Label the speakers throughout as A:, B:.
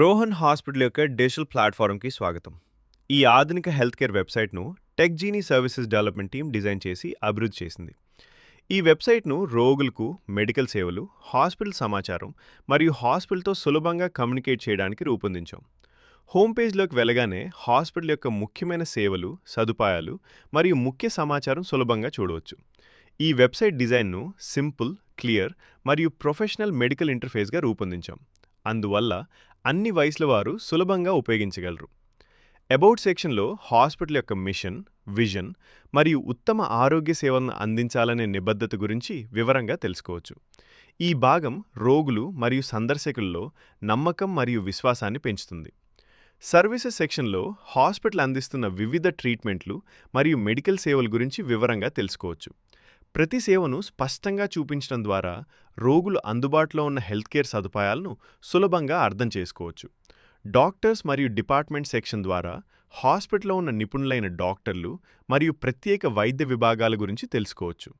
A: Rohan hospital యొక్క digital ప్లాట్ఫారంకి స్వాగతం. ఈ ఆధునిక హెల్త్ కేర్ వెబ్సైట్ను టెక్జీనీ సర్వీసెస్ డెవలప్మెంట్ టీం డిజైన్ చేసి అభివృద్ధి చేసింది. ఈ వెబ్సైట్ను రోగులకు మెడికల్ సేవలు, హాస్పిటల్ సమాచారం మరియు హాస్పిటల్తో సులభంగా కమ్యూనికేట్ చేయడానికి రూపొందించాం. హోమ్ పేజ్లోకి వెళ్ళగానే హాస్పిటల్ యొక్క ముఖ్యమైన సేవలు, సదుపాయాలు మరియు ముఖ్య సమాచారం సులభంగా చూడవచ్చు. ఈ వెబ్సైట్ డిజైన్ను సింపుల్, క్లియర్ మరియు ప్రొఫెషనల్ మెడికల్ ఇంటర్ఫేస్గా రూపొందించాం. అందువల్ల అన్ని వయసుల వారు సులభంగా ఉపయోగించగలరు. అబౌట్ సెక్షన్లో హాస్పిటల్ యొక్క మిషన్, విజన్ మరియు ఉత్తమ ఆరోగ్య సేవలను అందించాలనే నిబద్ధత గురించి వివరంగా తెలుసుకోవచ్చు. ఈ భాగం రోగులు మరియు సందర్శకుల్లో నమ్మకం మరియు విశ్వాసాన్ని పెంచుతుంది. సర్వీసెస్ సెక్షన్లో హాస్పిటల్ అందిస్తున్న వివిధ ట్రీట్మెంట్లు మరియు మెడికల్ సేవల గురించి వివరంగా తెలుసుకోవచ్చు. ప్రతి సేవను స్పష్టంగా చూపించడం ద్వారా రోగులు అందుబాటులో ఉన్న హెల్త్ కేర్ సదుపాయాలను సులభంగా అర్థం చేసుకోవచ్చు. డాక్టర్స్ మరియు డిపార్ట్మెంట్ సెక్షన్ ద్వారా హాస్పిటల్లో ఉన్న నిపుణులైన డాక్టర్లు మరియు ప్రత్యేక వైద్య విభాగాల గురించి తెలుసుకోవచ్చు.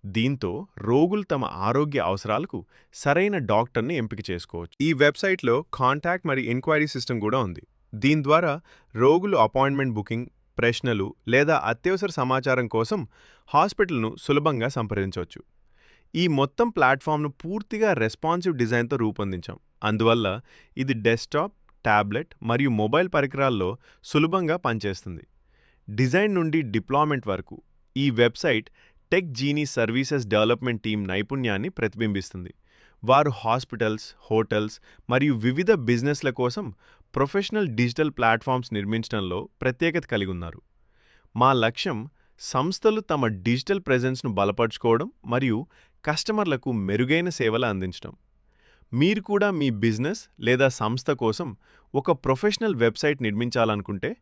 A: దీంతో రోగులు తమ ఆరోగ్య అవసరాలకు సరైన డాక్టర్ని ఎంపిక చేసుకోవచ్చు. ఈ వెబ్సైట్లో కాంటాక్ట్ మరియు ఎంక్వైరీ సిస్టమ్ కూడా ఉంది. దీని ద్వారా రోగులు అపాయింట్మెంట్ బుకింగ్, ప్రశ్నలు లేదా అత్యవసర సమాచారం కోసం హాస్పిటల్ను సులభంగా సంప్రదించవచ్చు. ఈ మొత్తం ప్లాట్ఫామ్ను పూర్తిగా రెస్పాన్సివ్ డిజైన్తో రూపొందించాం. అందువల్ల ఇది డెస్క్టాప్, టాబ్లెట్ మరియు మొబైల్ పరికరాల్లో సులభంగా పనిచేస్తుంది. డిజైన్ నుండి డిప్లాయ్మెంట్ వరకు ఈ వెబ్సైట్ టెక్జీనీ సర్వీసెస్ డెవలప్మెంట్ టీం నైపుణ్యాన్ని ప్రతిబింబిస్తుంది. వారు హాస్పిటల్స్, హోటల్స్ మరియు వివిధ బిజినెస్ల కోసం ప్రొఫెషనల్ డిజిటల్ ప్లాట్ఫామ్స్ నిర్మించడంలో ప్రత్యేకత కలిగి ఉన్నారు. మా లక్ష్యం సంస్థలు తమ డిజిటల్ ప్రెజెన్స్ను బలపరుచుకోవడం మరియు కస్టమర్లకు మెరుగైన సేవలు అందించడం. మీరు కూడా మీ బిజినెస్ లేదా సంస్థ కోసం ఒక ప్రొఫెషనల్ వెబ్సైట్ నిర్మించాలనుకుంటే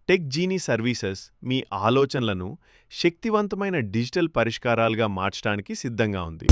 A: టెక్జీనీ సర్వీసెస్ మీ ఆలోచనలను శక్తివంతమైన డిజిటల్ పరిష్కారాలుగా మార్చడానికి సిద్ధంగా ఉంది.